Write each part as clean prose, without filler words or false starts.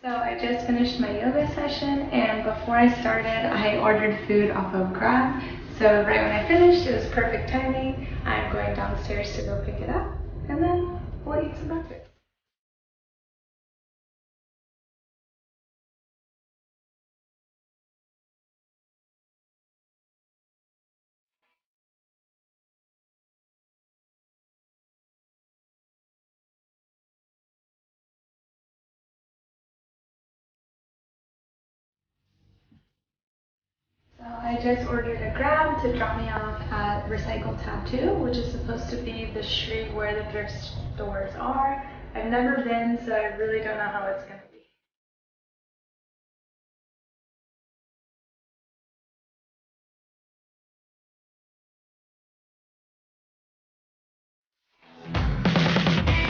So I just finished my yoga session, and before I started, I ordered food off of Grab. So right when I finished, it was perfect timing. I'm going downstairs to go pick it up, and then we'll eat some breakfast. So I just ordered a Grab to drop me off at Recycle Tattoo, which is supposed to be the street where the thrift stores are. I've never been, so I really don't know how it's going to be.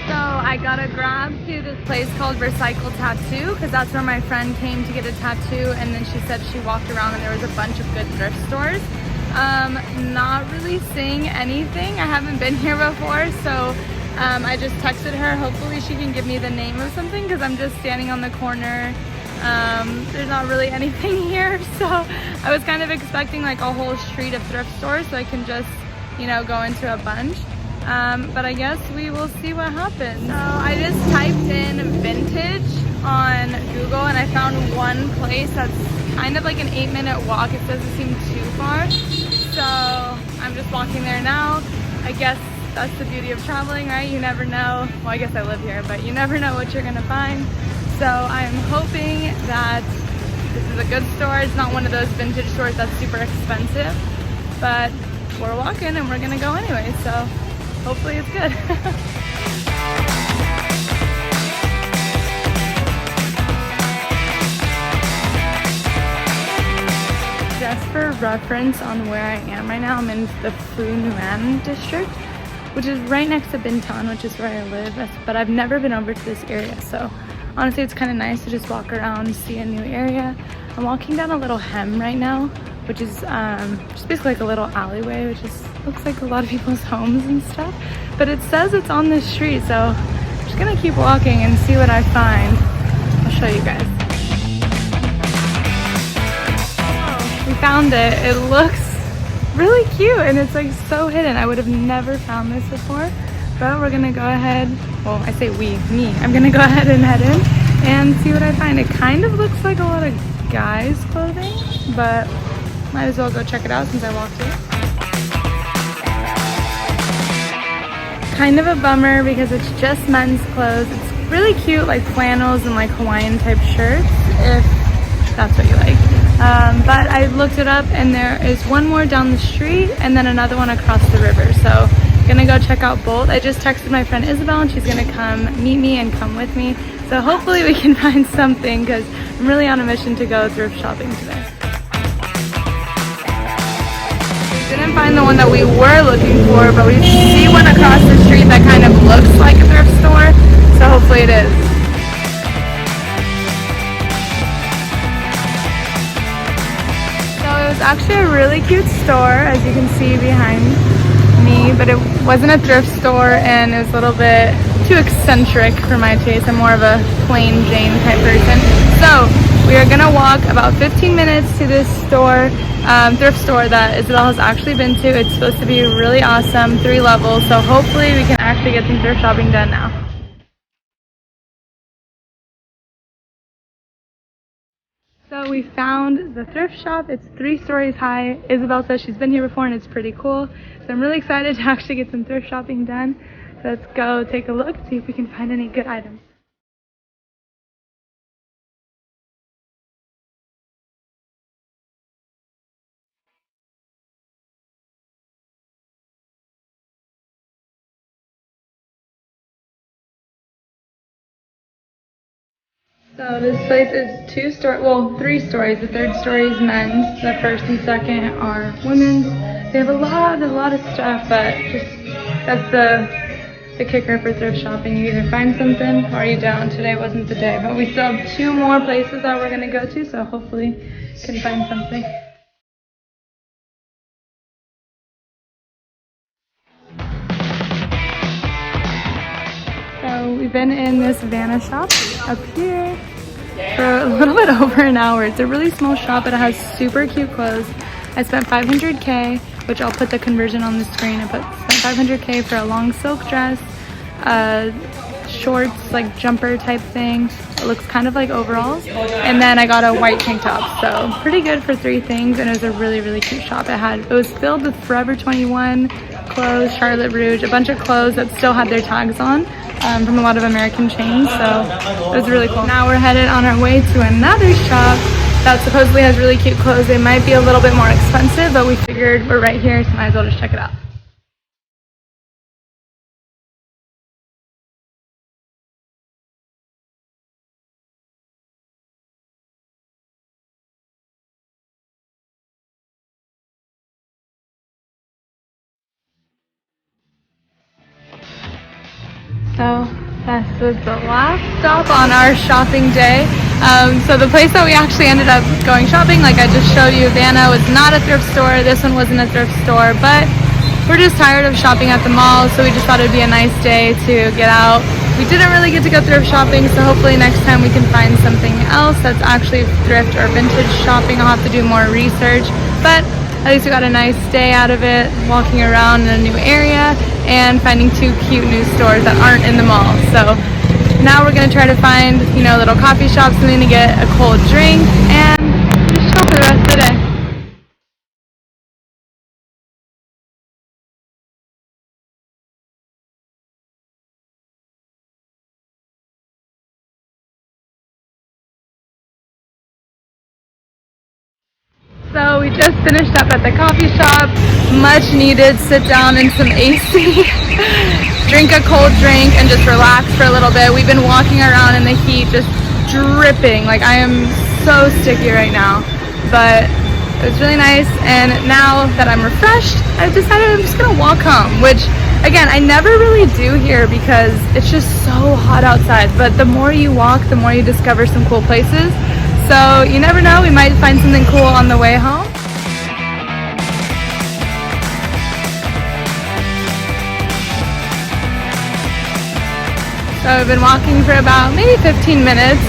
So I got a Grab to this place called Recycle Tattoo because that's where my friend came to get a tattoo, and then she said she walked around and there was a bunch of good thrift stores. Not really seeing anything. I haven't been here before, so I just texted her. Hopefully she can give me the name of something because I'm just standing on the corner. There's not really anything here, so I was kind of expecting like a whole street of thrift stores so I can just, you know, go into a bunch. But I guess we will see what happens. So I just typed in vintage on Google and I found one place that's kind of like an 8-minute walk. It doesn't seem too far. So I'm just walking there now. I guess that's the beauty of traveling, right? You never know. Well, I guess I live here, but you never know what you're gonna find. So I'm hoping that this is a good store. It's not one of those vintage stores that's super expensive, but we're walking and we're gonna go anyway. So hopefully it's good. Just for reference on where I am right now, I'm in the Nhuan district, which is right next to Bintan, which is where I live, but I've never been over to this area. So honestly, it's kind of nice to just walk around, see a new area. I'm walking down a little hem right now, which is just basically like a little alleyway, which is looks like a lot of people's homes and stuff. But it says it's on this street, so I'm just gonna keep walking and see what I find. I'll show you guys. Oh, we found it. It looks really cute and it's like so hidden. I would have never found this before, but we're gonna go ahead. Well, I say we, me. I'm gonna go ahead and head in and see what I find. It kind of looks like a lot of guys' clothing, but might as well go check it out since I walked in. Kind of a bummer because it's just men's clothes. It's really cute, like flannels and like Hawaiian type shirts, if that's what you like. But I looked it up and there is one more down the street and then another one across the river. So I'm gonna go check out both. I just texted my friend Isabel and she's gonna come meet me and come with me. So hopefully we can find something because I'm really on a mission to go thrift shopping today. Didn't find the one that we were looking for, but we see one across the street that kind of looks like a thrift store, so hopefully it is. So it was actually a really cute store, as you can see behind me, but it wasn't a thrift store and it was a little bit too eccentric for my taste. I'm more of a plain Jane type person. So we are gonna walk about 15 minutes to this store, thrift store that Isabel has actually been to. It's supposed to be really awesome, 3 levels, so hopefully we can actually get some thrift shopping done now. So we found the thrift shop. It's 3 stories high. Isabel says she's been here before and it's pretty cool. So I'm really excited to actually get some thrift shopping done. So let's go take a look, see if we can find any good items. So this place is 3 stories. The 3rd story is men's. The 1st and 2nd are women's. They have a lot of stuff, but just that's the kicker for thrift shopping. You either find something or you don't. Today wasn't the day, but we still have 2 more places that we're gonna go to, so hopefully we can find something. So we've been in this Vana shop up here. for a little bit over an hour. It's a really small shop, but it has super cute clothes. I spent $500K, which I'll put the conversion on the screen. I spent $500K for a long silk dress, shorts, like jumper type thing. It looks kind of like overalls. And then I got a white tank top. So pretty good for 3 things, and it was a really, really cute shop. It was filled with Forever 21 clothes, Charlotte Rouge, a bunch of clothes that still had their tags on from a lot of American chains. So it was really cool. Now we're headed on our way to another shop that supposedly has really cute clothes. They might be a little bit more expensive, but we figured we're right here, so might as well just check it out. So this was the last stop on our shopping day. So the place that we actually ended up going shopping, like I just showed you, Vana, was not a thrift store. This one wasn't a thrift store, but we're just tired of shopping at the mall, so we just thought it'd be a nice day to get out. We didn't really get to go thrift shopping, so hopefully next time we can find something else that's actually thrift or vintage shopping. I'll have to do more research, but at least we got a nice day out of it, walking around in a new area and finding 2 cute new stores that aren't in the mall. So now we're gonna try to find, you know, little coffee shops, something to get a cold drink, and just chill for the rest of the day. So we just finished up at the coffee shop. Much needed sit down in some AC, drink a cold drink, and just relax for a little bit. We've been walking around in the heat, just dripping. Like, I am so sticky right now, but it was really nice. And now that I'm refreshed, I've decided I'm just gonna walk home, which again, I never really do here because it's just so hot outside. But the more you walk, the more you discover some cool places. So you never know, we might find something cool on the way home. So I've been walking for about maybe 15 minutes,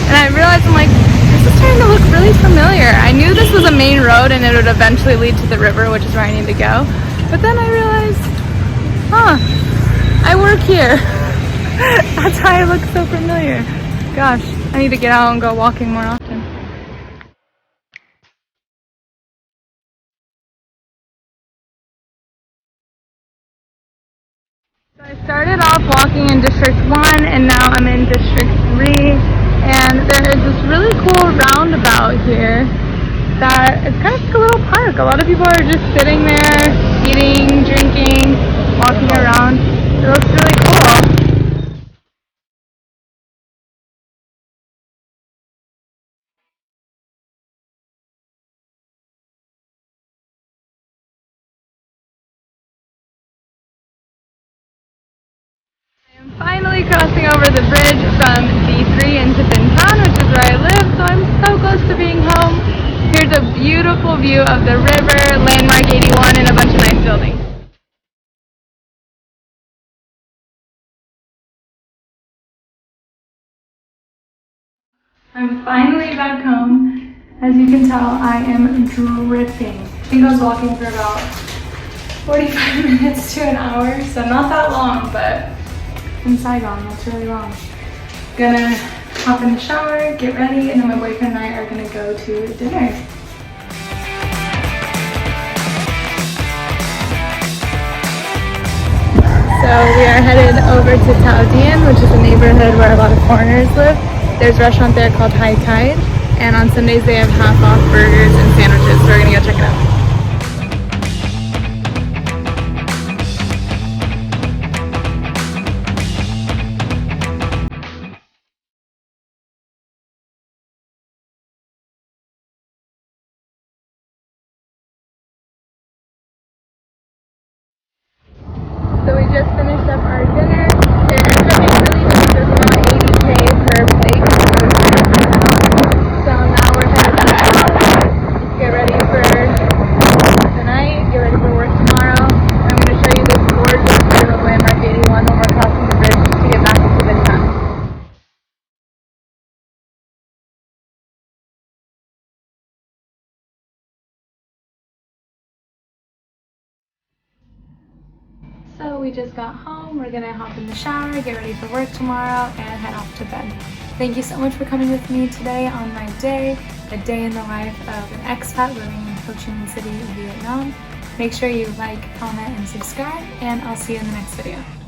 and I realized, I'm like, this is starting to look really familiar. I knew this was a main road and it would eventually lead to the river, which is where I need to go. But then I realized, I work here. That's why I look so familiar. Gosh, I need to get out and go walking more often. So I started off walking in District 1 and now I'm in District 3, and there is this really cool roundabout here that it's kind of like a little park. A lot of people are just sitting there, eating, drinking, walking around. It looks really cool. I'm finally crossing over the bridge from D3 into Dang Tat, which is where I live, so I'm so close to being home. Here's a beautiful view of the river, Landmark 81, and a bunch of nice buildings. I'm finally back home. As you can tell, I am dripping. I think I was walking for about 45 minutes to an hour, so not that long, but in Saigon, that's really long. Gonna hop in the shower, get ready, and then my boyfriend and I are gonna go to dinner. So we are headed over to Dien, which is a neighborhood where a lot of foreigners live. There's a restaurant there called High Tide, and on Sundays they have half-off burgers and sandwiches, so we're gonna go check it out. So we just finished up our dinner. It ended up being really cheap. It was around 80K per plate. So now we're headed back out, get ready for the night, get ready for work tomorrow. I'm going to show you this gorgeous view of Landmark 81 when we're crossing the bridge to get back into the town. So we just got home. We're gonna hop in the shower, get ready for work tomorrow, and head off to bed. Thank you so much for coming with me today on my day, a day in the life of an expat living in Ho Chi Minh City, Vietnam. Make sure you like, comment, and subscribe, and I'll see you in the next video.